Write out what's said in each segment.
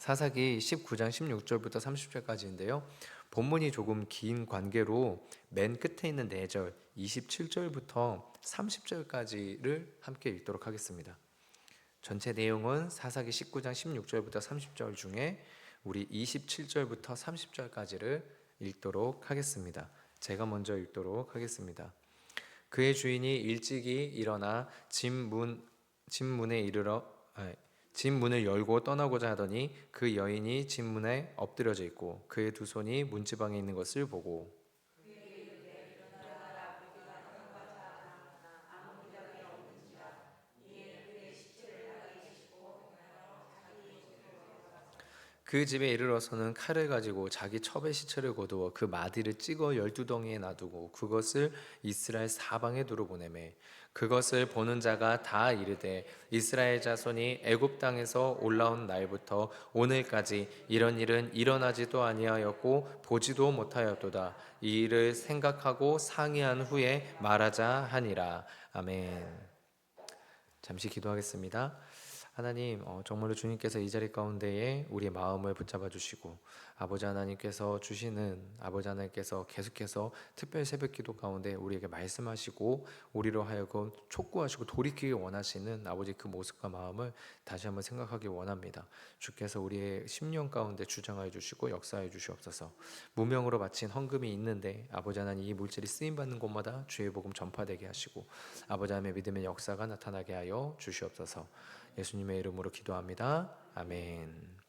사사기 19장 16절부터 30절까지인데요. 본문이 조금 긴 관계로 맨 끝에 있는 4절 27절부터 30절까지를 함께 읽도록 하겠습니다. 전체 내용은 사사기 19장 16절부터 30절 중에 우리 27절부터 30절까지를 읽도록 하겠습니다. 제가 먼저 읽도록 하겠습니다. 그의 주인이 일찍이 일어나 집 문을 열고 떠나고자 하더니 그 여인이 집 문에 엎드려져 있고 그의 두 손이 문지방에 있는 것을 보고 그 집에 이르러서는 칼을 가지고 자기 첩의 시체를 거두어 그 마디를 찍어 12덩이에 놔두고 그것을 이스라엘 사방에 두루 보내매 그것을 보는 자가 다 이르되 이스라엘 자손이 애굽 땅에서 올라온 날부터 오늘까지 이런 일은 일어나지도 아니하였고 보지도 못하였도다. 이 일을 생각하고 상의한 후에 말하자 하니라. 아멘. 잠시 기도하겠습니다. 하나님, 정말로 주님께서 이 자리 가운데에 우리의 마음을 붙잡아 주시고 아버지 하나님께서 주시는 아버지 하나님께서 계속해서 특별 새벽기도 가운데 우리에게 말씀하시고 우리로 하여금 촉구하시고 돌이키기 원하시는 아버지 그 모습과 마음을 다시 한번 생각하기 원합니다. 주께서 우리의 심령 가운데 주장하여 주시고 역사하여 주시옵소서. 무명으로 바친 헌금이 있는데 아버지 하나님 이 물질이 쓰임 받는 곳마다 주의 복음 전파되게 하시고 아버지 하나님의 믿음의 역사가 나타나게 하여 주시옵소서. 예수님의 이름으로 기도합니다. 아멘.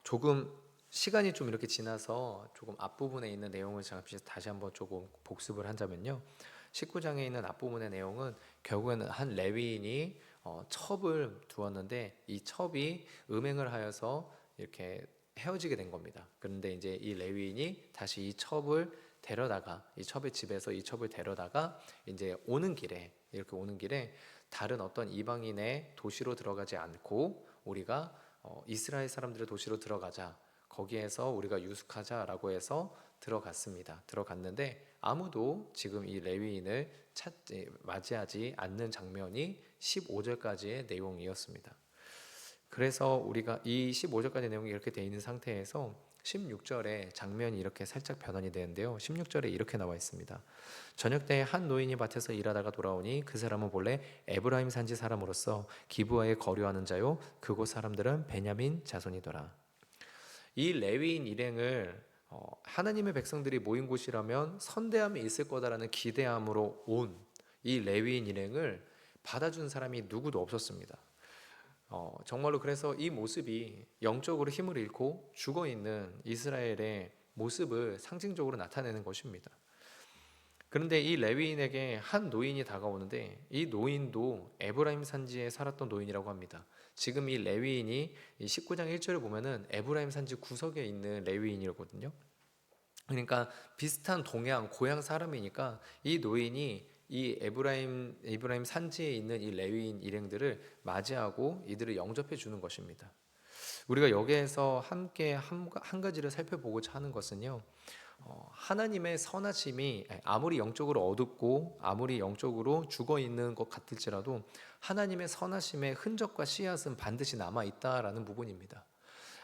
조금 시간이 좀 이렇게 지나서 조금 앞부분에 있는 내용을 잠시 다시 한번 조금 복습을 하자면요. 19장에 있는 앞부분의 내용은 결국에는 한 레위인이 첩을 두었는데 이 첩이 음행을 하여서 이렇게 헤어지게 된 겁니다. 그런데 이제 이 레위인이 다시 이 첩을 데려다가 이 첩의 집에서 이 첩을 데려다가 이제 오는 길에 다른 어떤 이방인의 도시로 들어가지 않고 우리가 이스라엘 사람들의 도시로 들어가자. 거기에서 우리가 유숙하자라고 해서 들어갔는데 아무도 지금 이 레위인을 맞이하지 않는 장면이 15절까지의 내용이었습니다. 그래서 우리가 이 15절까지 내용이 이렇게 되어 있는 상태에서 16절에 장면이 이렇게 살짝 변환이 되는데요. 16절에 이렇게 나와 있습니다. 저녁 때에 한 노인이 밭에서 일하다가 돌아오니 그 사람은 본래 에브라임 산지 사람으로서 기브아에 거류하는 자요 그곳 사람들은 베냐민 자손이더라. 이 레위인 일행을 하나님의 백성들이 모인 곳이라면 선대함이 있을 거다라는 기대함으로 온 이 레위인 일행을 받아준 사람이 누구도 없었습니다. 정말로 그래서 이 모습이 영적으로 힘을 잃고 죽어있는 이스라엘의 모습을 상징적으로 나타내는 것입니다. 그런데 이 레위인에게 한 노인이 다가오는데 이 노인도 에브라임 산지에 살았던 노인이라고 합니다. 지금 이 레위인이 이 19장 1절을 보면은 에브라임 산지 구석에 있는 레위인이거든요. 그러니까 비슷한 동양 고향 사람이니까 이 노인이 이 에브라임 산지에 있는 이 레위인 일행들을 맞이하고 이들을 영접해 주는 것입니다. 우리가 여기에서 함께 한 가지를 살펴보고자 하는 것은요. 하나님의 선하심이 아무리 영적으로 어둡고 아무리 영적으로 죽어 있는 것 같을지라도 하나님의 선하심의 흔적과 씨앗은 반드시 남아 있다라는 부분입니다.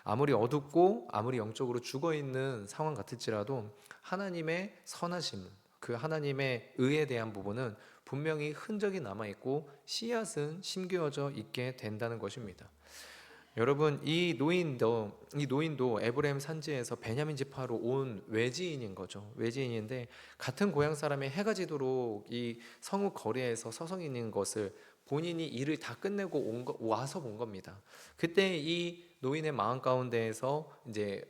아무리 어둡고 아무리 영적으로 죽어 있는 상황 같을지라도 하나님의 선하심, 그 하나님의 의에 대한 부분은 분명히 흔적이 남아 있고 씨앗은 심겨져 있게 된다는 것입니다. 여러분, 이 노인도 에브라임 산지에서 베냐민 지파로 온 외지인인 거죠. 외지인인데 같은 고향 사람이 해가 지도록 이 성읍 거리에서 서성이는 것을 본인이 일을 다 끝내고 와서 본 겁니다. 그때 이 노인의 마음 가운데에서 이제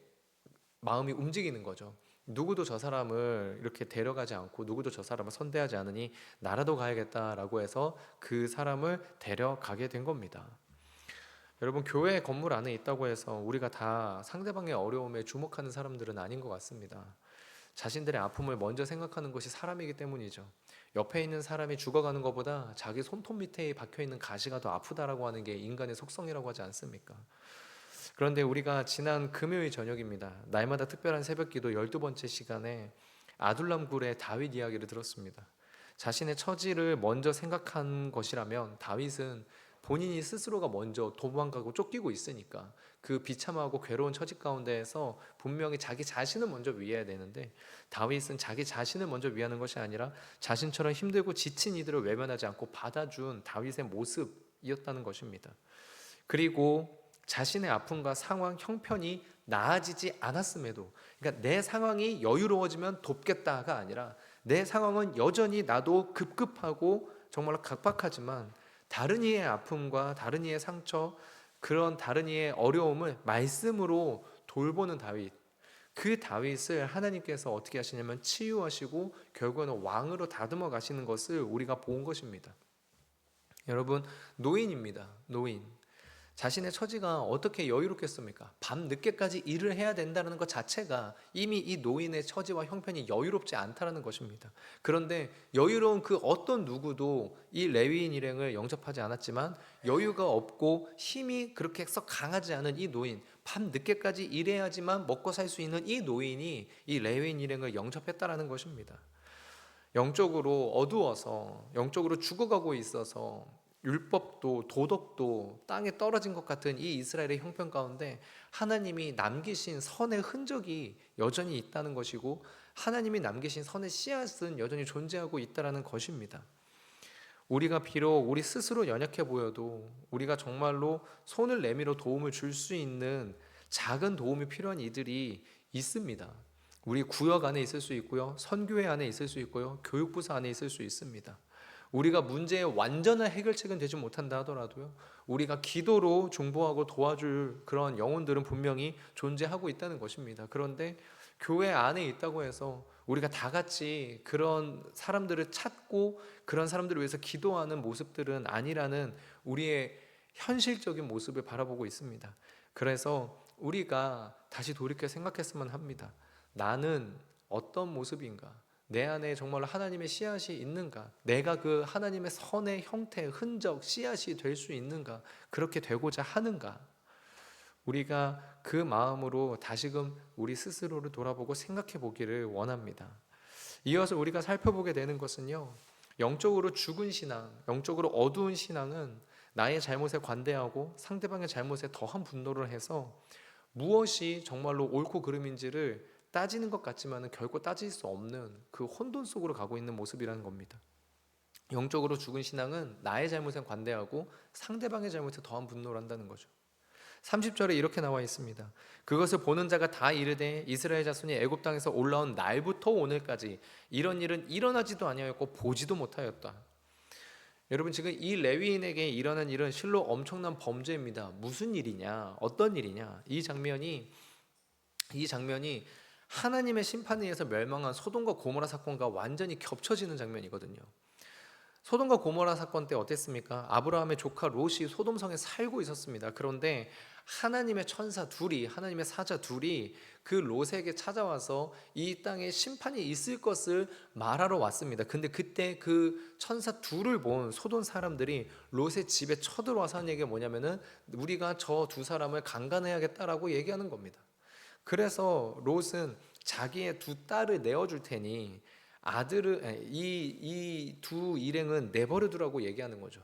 마음이 움직이는 거죠. 누구도 저 사람을 이렇게 데려가지 않고 누구도 저 사람을 선대하지 않으니 나라도 가야겠다라고 해서 그 사람을 데려가게 된 겁니다. 여러분, 교회 건물 안에 있다고 해서 우리가 다 상대방의 어려움에 주목하는 사람들은 아닌 것 같습니다. 자신들의 아픔을 먼저 생각하는 것이 사람이기 때문이죠. 옆에 있는 사람이 죽어가는 것보다 자기 손톱 밑에 박혀있는 가시가 더 아프다라고 하는 게 인간의 속성이라고 하지 않습니까? 그런데 우리가 지난 금요일 저녁입니다. 날마다 특별한 새벽기도 12번째 시간에 아둘람 굴의 다윗 이야기를 들었습니다. 자신의 처지를 먼저 생각한 것이라면 다윗은 본인이 스스로가 먼저 도망가고 쫓기고 있으니까 그 비참하고 괴로운 처지 가운데에서 분명히 자기 자신을 먼저 위해야 되는데, 다윗은 자기 자신을 먼저 위하는 것이 아니라 자신처럼 힘들고 지친 이들을 외면하지 않고 받아준 다윗의 모습이었다는 것입니다. 그리고 자신의 아픔과 상황, 형편이 나아지지 않았음에도, 그러니까 내 상황이 여유로워지면 돕겠다가 아니라 내 상황은 여전히 나도 급급하고 정말로 각박하지만 다른 이의 아픔과 다른 이의 상처, 그런 다른 이의 어려움을 말씀으로 돌보는 다윗, 그 다윗을 하나님께서 어떻게 하시냐면 치유하시고 결국에는 왕으로 다듬어 가시는 것을 우리가 본 것입니다. 여러분, 노인입니다. 노인. 자신의 처지가 어떻게 여유롭겠습니까? 밤 늦게까지 일을 해야 된다는 것 자체가 이미 이 노인의 처지와 형편이 여유롭지 않다는 것입니다. 그런데 여유로운 그 어떤 누구도 이 레위인 일행을 영접하지 않았지만, 여유가 없고 힘이 그렇게 썩 강하지 않은 이 노인, 밤 늦게까지 일해야지만 먹고 살 수 있는 이 노인이 이 레위인 일행을 영접했다는 것입니다. 영적으로 어두워서 영적으로 죽어가고 있어서 율법도 도덕도 땅에 떨어진 것 같은 이 이스라엘의 형편 가운데 하나님이 남기신 선의 흔적이 여전히 있다는 것이고, 하나님이 남기신 선의 씨앗은 여전히 존재하고 있다는 것입니다. 우리가 비록 우리 스스로 연약해 보여도 우리가 정말로 손을 내밀어 도움을 줄 수 있는 작은 도움이 필요한 이들이 있습니다. 우리 구역 안에 있을 수 있고요, 선교회 안에 있을 수 있고요, 교육부서 안에 있을 수 있습니다. 우리가 문제의 완전한 해결책은 되지 못한다 하더라도요, 우리가 기도로 중보하고 도와줄 그런 영혼들은 분명히 존재하고 있다는 것입니다. 그런데 교회 안에 있다고 해서 우리가 다 같이 그런 사람들을 찾고 그런 사람들을 위해서 기도하는 모습들은 아니라는 우리의 현실적인 모습을 바라보고 있습니다. 그래서 우리가 다시 돌이켜 생각했으면 합니다. 나는 어떤 모습인가? 내 안에 정말로 하나님의 씨앗이 있는가? 내가 그 하나님의 선의 형태, 흔적, 씨앗이 될 수 있는가? 그렇게 되고자 하는가? 우리가 그 마음으로 다시금 우리 스스로를 돌아보고 생각해 보기를 원합니다. 이어서 우리가 살펴보게 되는 것은요, 영적으로 죽은 신앙, 영적으로 어두운 신앙은 나의 잘못에 관대하고 상대방의 잘못에 더한 분노를 해서 무엇이 정말로 옳고 그름인지를 따지는 것 같지만 결코 따질 수 없는 그 혼돈 속으로 가고 있는 모습이라는 겁니다. 영적으로 죽은 신앙은 나의 잘못에 관대하고 상대방의 잘못에 더한 분노를 한다는 거죠. 30절에 이렇게 나와 있습니다. 그것을 보는 자가 다 이르되 이스라엘 자손이 애굽 땅에서 올라온 날부터 오늘까지 이런 일은 일어나지도 아니하였고 보지도 못하였다. 여러분, 지금 이 레위인에게 일어난 일은 실로 엄청난 범죄입니다. 무슨 일이냐? 어떤 일이냐? 이 장면이 하나님의 심판에 의해서 멸망한 소돔과 고모라 사건과 완전히 겹쳐지는 장면이거든요. 소돔과 고모라 사건 때 어땠습니까? 아브라함의 조카 롯이 소돔성에 살고 있었습니다. 그런데 하나님의 천사 둘이, 하나님의 사자 둘이 그 롯에게 찾아와서 이 땅에 심판이 있을 것을 말하러 왔습니다. 근데 그때 그 천사 둘을 본 소돔 사람들이 롯의 집에 쳐들어와서 하는 얘기가 뭐냐면은 우리가 저 두 사람을 강간해야겠다라고 얘기하는 겁니다. 그래서 롯은 자기의 두 딸을 내어줄 테니 아들을 이 두 일행은 내버려 두라고 얘기하는 거죠.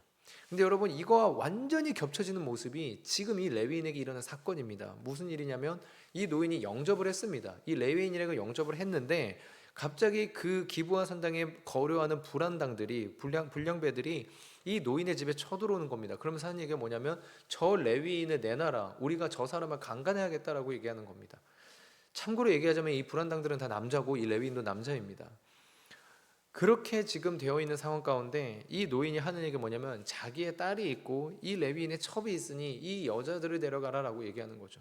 근데 여러분, 이거와 완전히 겹쳐지는 모습이 지금 이 레위인에게 일어난 사건입니다. 무슨 일이냐면 이 노인이 영접을 했습니다. 이 레위인 일행을 영접을 했는데 갑자기 그 기브아 산당에 거류하는 불량배들이 이 노인의 집에 쳐들어오는 겁니다. 그러면서 하는 얘기가 뭐냐면 저 레위인을 내놔라, 우리가 저 사람을 강간해야겠다라고 얘기하는 겁니다. 참고로 얘기하자면 이 불안당들은 다 남자고 이 레위인도 남자입니다. 그렇게 지금 되어 있는 상황 가운데 이 노인이 하는 얘기가 뭐냐면 자기의 딸이 있고 이 레위인의 첩이 있으니 이 여자들을 데려가라라고 얘기하는 거죠.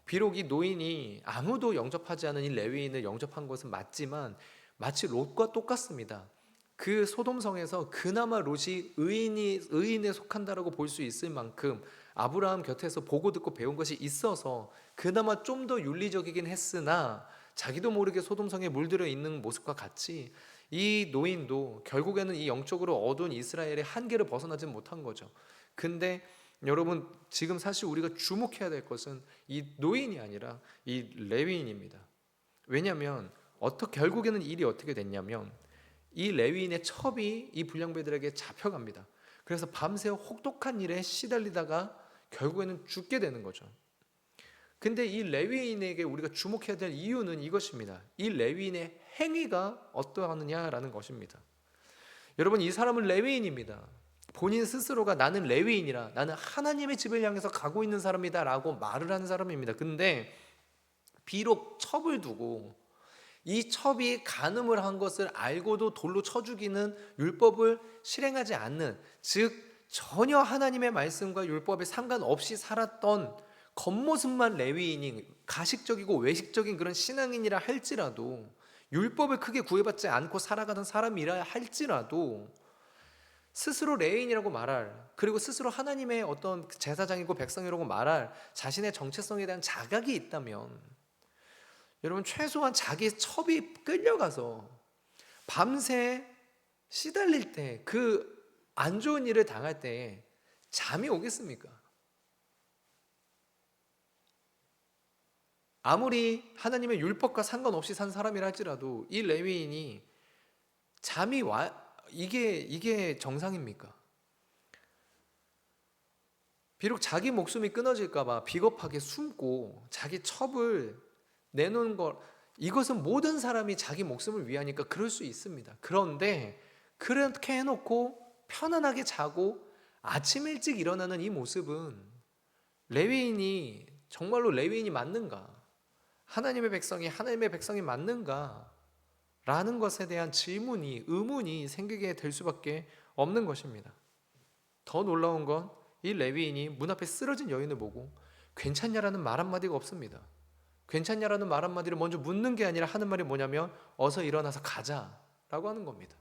비록 이 노인이 아무도 영접하지 않은 이 레위인을 영접한 것은 맞지만 마치 롯과 똑같습니다. 그 소돔성에서 그나마 롯이 의인에 속한다라고 볼 수 있을 만큼 아브라함 곁에서 보고 듣고 배운 것이 있어서 그나마 좀 더 윤리적이긴 했으나 자기도 모르게 소돔성에 물들어 있는 모습과 같이 이 노인도 결국에는 이 영적으로 어두운 이스라엘의 한계를 벗어나지 못한 거죠. 근데 여러분, 지금 사실 우리가 주목해야 될 것은 이 노인이 아니라 이 레위인입니다. 왜냐하면 결국에는 일이 어떻게 됐냐면 이 레위인의 첩이 이 불량배들에게 잡혀갑니다. 그래서 밤새 혹독한 일에 시달리다가 결국에는 죽게 되는 거죠. 근데 이 레위인에게 우리가 주목해야 될 이유는 이것입니다. 이 레위인의 행위가 어떠하느냐라는 것입니다. 여러분, 이 사람은 레위인입니다. 본인 스스로가 나는 레위인이라, 나는 하나님의 집을 향해서 가고 있는 사람이다 라고 말을 하는 사람입니다. 근데 비록 첩을 두고 이 첩이 간음을 한 것을 알고도 돌로 쳐 죽이는 율법을 실행하지 않는, 즉 전혀 하나님의 말씀과 율법에 상관없이 살았던 겉모습만 레위인이 가식적이고 외식적인 그런 신앙인이라 할지라도, 율법을 크게 구애받지 않고 살아가던 사람이라 할지라도 스스로 레위인이라고 말할, 그리고 스스로 하나님의 어떤 제사장이고 백성이라고 말할 자신의 정체성에 대한 자각이 있다면, 여러분, 최소한 자기 첩이 끌려가서 밤새 시달릴 때, 그 안 좋은 일을 당할 때 잠이 오겠습니까? 아무리 하나님의 율법과 상관없이 산 사람이라 할지라도 이 레위인이 잠이 와, 이게 정상입니까? 비록 자기 목숨이 끊어질까 봐 비겁하게 숨고 자기 첩을 내놓은 것, 이것은 모든 사람이 자기 목숨을 위하니까 그럴 수 있습니다. 그런데 그렇게 해놓고 편안하게 자고 아침 일찍 일어나는 이 모습은 레위인이 정말로 레위인이 맞는가? 하나님의 백성이 맞는가? 라는 것에 대한 의문이 생기게 될 수밖에 없는 것입니다. 더 놀라운 건 이 레위인이 문 앞에 쓰러진 여인을 보고 괜찮냐라는 말 한마디가 없습니다. 괜찮냐라는 말 한마디를 먼저 묻는 게 아니라 하는 말이 뭐냐면 어서 일어나서 가자라고 하는 겁니다.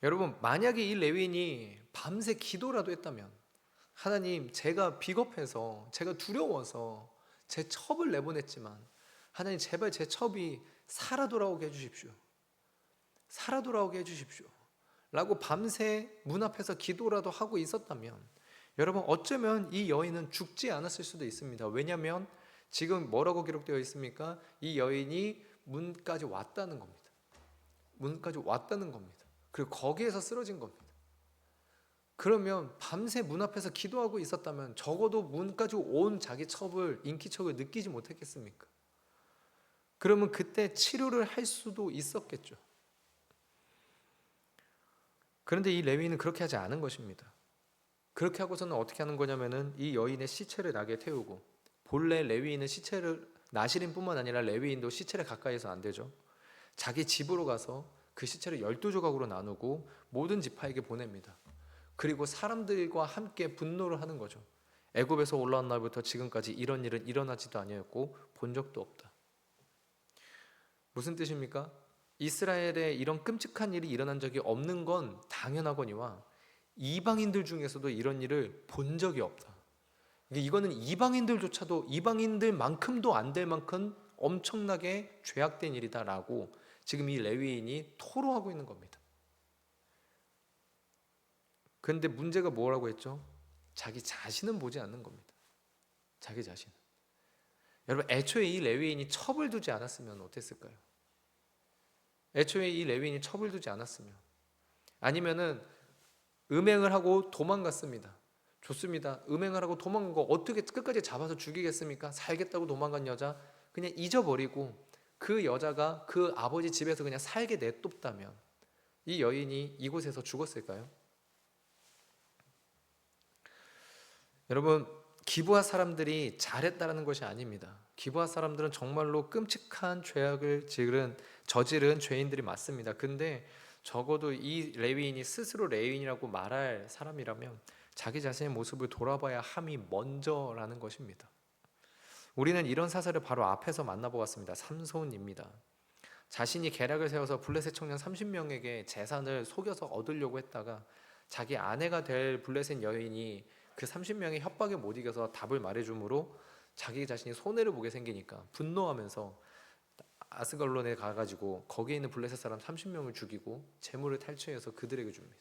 여러분, 만약에 이 레위인이 밤새 기도라도 했다면, 하나님, 제가 비겁해서, 제가 두려워서 제 첩을 내보냈지만 하나님, 제발 제 첩이 살아 돌아오게 해주십시오. 살아 돌아오게 해주십시오 라고 밤새 문 앞에서 기도라도 하고 있었다면, 여러분, 어쩌면 이 여인은 죽지 않았을 수도 있습니다. 왜냐하면 지금 뭐라고 기록되어 있습니까? 이 여인이 문까지 왔다는 겁니다. 문까지 왔다는 겁니다. 그리고 거기에서 쓰러진 겁니다. 그러면 밤새 문 앞에서 기도하고 있었다면 적어도 문까지 온 자기 첩을, 인기척을 느끼지 못했겠습니까? 그러면 그때 치료를 할 수도 있었겠죠. 그런데 이 레위인은 그렇게 하지 않은 것입니다. 그렇게 하고서는 어떻게 하는 거냐면은 이 여인의 시체를 낙에 태우고, 본래 레위인은 시체를, 나시린뿐만 아니라 레위인도 시체를 가까이서 안 되죠. 자기 집으로 가서 그 시체를 12조각으로 나누고 모든 지파에게 보냅니다. 그리고 사람들과 함께 분노를 하는 거죠. 애굽에서 올라온 날부터 지금까지 이런 일은 일어나지도 아니었고 본 적도 없다. 무슨 뜻입니까? 이스라엘에 이런 끔찍한 일이 일어난 적이 없는 건 당연하거니와 이방인들 중에서도 이런 일을 본 적이 없다. 이거는 이방인들조차도, 이방인들만큼도 안 될 만큼 엄청나게 죄악된 일이다라고 지금 이 레위인이 토로하고 있는 겁니다. 그런데 문제가 뭐라고 했죠? 자기 자신은 보지 않는 겁니다. 자기 자신. 여러분, 애초에 이 레위인이 첩을 두지 않았으면 어땠을까요? 애초에 이 레위인이 첩을 두지 않았으면, 아니면은 음행을 하고 도망갔습니다. 좋습니다. 음행을 하고 도망간 거 어떻게 끝까지 잡아서 죽이겠습니까? 살겠다고 도망간 여자 그냥 잊어버리고 그 여자가 그 아버지 집에서 그냥 살게 냅뒀다면 이 여인이 이곳에서 죽었을까요? 여러분, 기브아 사람들이 잘했다는 것이 아닙니다. 기브아 사람들은 정말로 끔찍한 죄악을 저지른 죄인들이 맞습니다. 근데 적어도 이 레위인이 스스로 레위인이라고 말할 사람이라면 자기 자신의 모습을 돌아봐야 함이 먼저라는 것입니다. 우리는 이런 사설을 바로 앞에서 만나보았습니다. 삼손입니다. 자신이 계략을 세워서 블레셋 청년 30명에게 재산을 속여서 얻으려고 했다가 자기 아내가 될 블레셋 여인이 그 30명의 협박에 못 이겨서 답을 말해주므로 자기 자신이 손해를 보게 생기니까 분노하면서 아스갈론에 가가지고 거기에 있는 블레셋 사람 30명을 죽이고 재물을 탈취해서 그들에게 줍니다.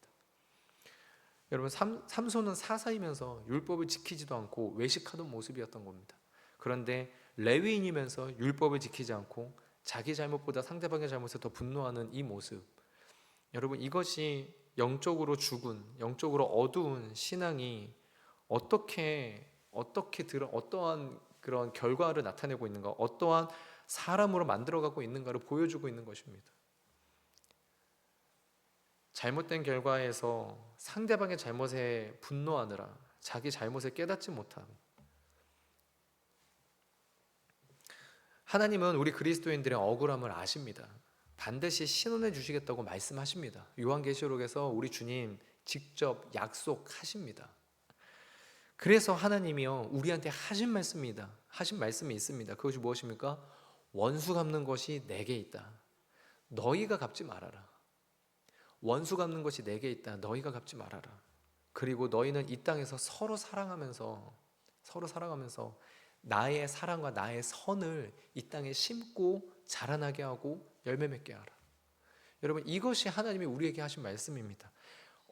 여러분, 삼손은 사사이면서 율법을 지키지도 않고 외식하던 모습이었던 겁니다. 그런데 레위인이면서 율법을 지키지 않고 자기 잘못보다 상대방의 잘못에 더 분노하는 이 모습, 여러분, 이것이 영적으로 죽은, 영적으로 어두운 신앙이 어떠한 그런 결과를 나타내고 있는가, 어떠한 사람으로 만들어가고 있는가를 보여주고 있는 것입니다. 잘못된 결과에서 상대방의 잘못에 분노하느라 자기 잘못을 깨닫지 못함. 하나님은 우리 그리스도인들의 억울함을 아십니다. 반드시 신원해 주시겠다고 말씀하십니다. 요한계시록에서 우리 주님 직접 약속하십니다. 그래서 하나님이요 우리한테 하신 말씀이 있습니다. 그것이 무엇입니까? 원수 갚는 것이 내게 있다. 너희가 갚지 말아라. 원수 갚는 것이 내게 있다. 너희가 갚지 말아라. 그리고 너희는 이 땅에서 서로 사랑하면서 나의 사랑과 나의 선을 이 땅에 심고 자라나게 하고 열매 맺게 하라. 여러분, 이것이 하나님이 우리에게 하신 말씀입니다.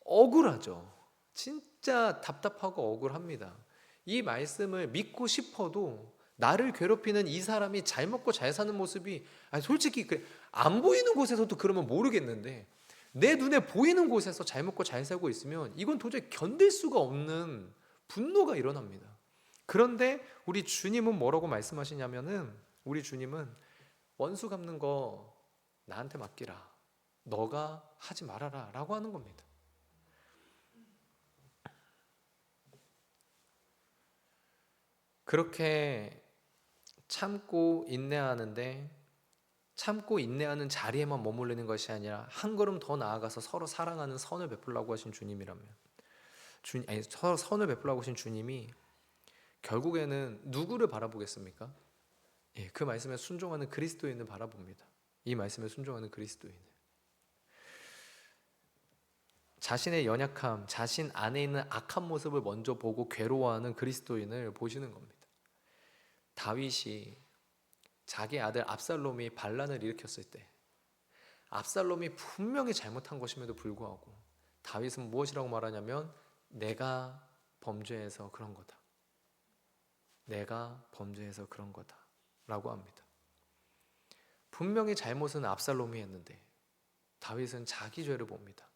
억울하죠. 진짜 답답하고 억울합니다. 이 말씀을 믿고 싶어도 나를 괴롭히는 이 사람이 잘 먹고 잘 사는 모습이 솔직히 안 보이는 곳에서도 그러면 모르겠는데 내 눈에 보이는 곳에서 잘 먹고 잘 살고 있으면 이건 도저히 견딜 수가 없는 분노가 일어납니다. 그런데 우리 주님은 뭐라고 말씀하시냐면은, 우리 주님은 원수 갚는 거 나한테 맡기라, 너가 하지 말아라 라고 하는 겁니다. 그렇게 참고 인내하는 자리에만 머무르는 것이 아니라 한 걸음 더 나아가서 서로 사랑하는 선을 베풀라고 하신 서로 선을 베풀라고 하신 주님이 결국에는 누구를 바라보겠습니까? 그 말씀에 순종하는 그리스도인을 바라봅니다. 이 말씀에 순종하는 그리스도인을. 자신의 연약함, 자신 안에 있는 악한 모습을 먼저 보고 괴로워하는 그리스도인을 보시는 겁니다. 다윗이 자기 아들 압살롬이 반란을 일으켰을 때 압살롬이 분명히 잘못한 것임에도 불구하고 다윗은 무엇이라고 말하냐면 내가 범죄해서 그런 거다. 내가 범죄해서 그런 거다 라고 합니다. 분명히 잘못은 압살롬이 했는데 다윗은 자기 죄를 봅니다.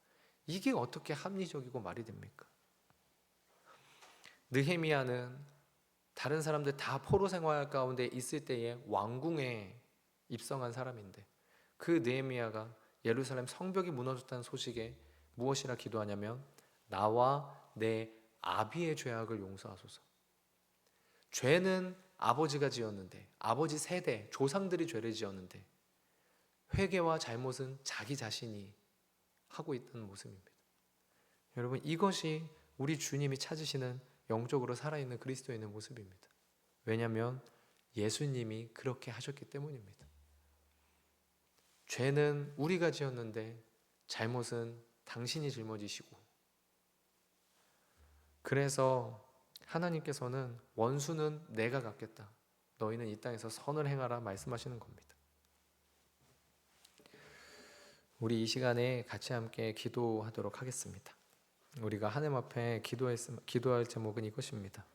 이게 어떻게 합리적이고 말이 됩니까? 느헤미야는 다른 사람들 다 포로 생활 가운데 있을 때에 왕궁에 입성한 사람인데 그 느헤미야가 예루살렘 성벽이 무너졌다는 소식에 무엇이라 기도하냐면 나와 내 아비의 죄악을 용서하소서. 죄는 아버지가 지었는데, 아버지 세대 조상들이 죄를 지었는데 회개와 잘못은 자기 자신이 하고 있다는 모습입니다. 여러분, 이것이 우리 주님이 찾으시는 영적으로 살아있는 그리스도인의 모습입니다. 왜냐하면 예수님이 그렇게 하셨기 때문입니다. 죄는 우리가 지었는데 잘못은 당신이 짊어지시고, 그래서 하나님께서는 원수는 내가 갚겠다, 너희는 이 땅에서 선을 행하라 말씀하시는 겁니다. 우리 이 시간에 같이 함께 기도하도록 하겠습니다. 우리가 하나님 앞에 기도할 제목은 이것입니다.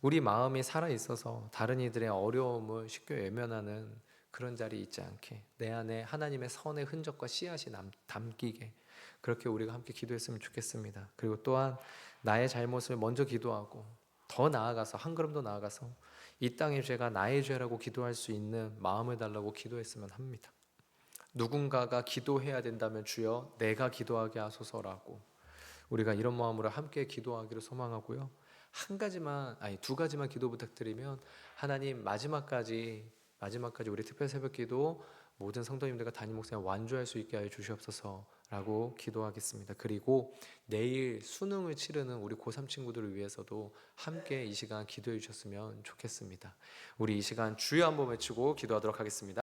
우리 마음이 살아있어서 다른 이들의 어려움을 쉽게 외면하는 그런 자리에 있지 않게 내 안에 하나님의 선의 흔적과 씨앗이 담기게 그렇게 우리가 함께 기도했으면 좋겠습니다. 그리고 또한 나의 잘못을 먼저 기도하고 더 나아가서 한 걸음 더 나아가서 이 땅의 죄가 나의 죄라고 기도할 수 있는 마음을 달라고 기도했으면 합니다. 누군가가 기도해야 된다면 주여 내가 기도하게 하소서라고 우리가 이런 마음으로 함께 기도하기를 소망하고요. 두 가지만 기도 부탁드리면, 하나님 마지막까지 우리 특별 새벽기도 모든 성도님들과 담임 목사님 완주할 수 있게 하여 주시옵소서라고 기도하겠습니다. 그리고 내일 수능을 치르는 우리 고3 친구들을 위해서도 함께 이 시간 기도해 주셨으면 좋겠습니다. 우리 이 시간 주여 한번 외치고 기도하도록 하겠습니다.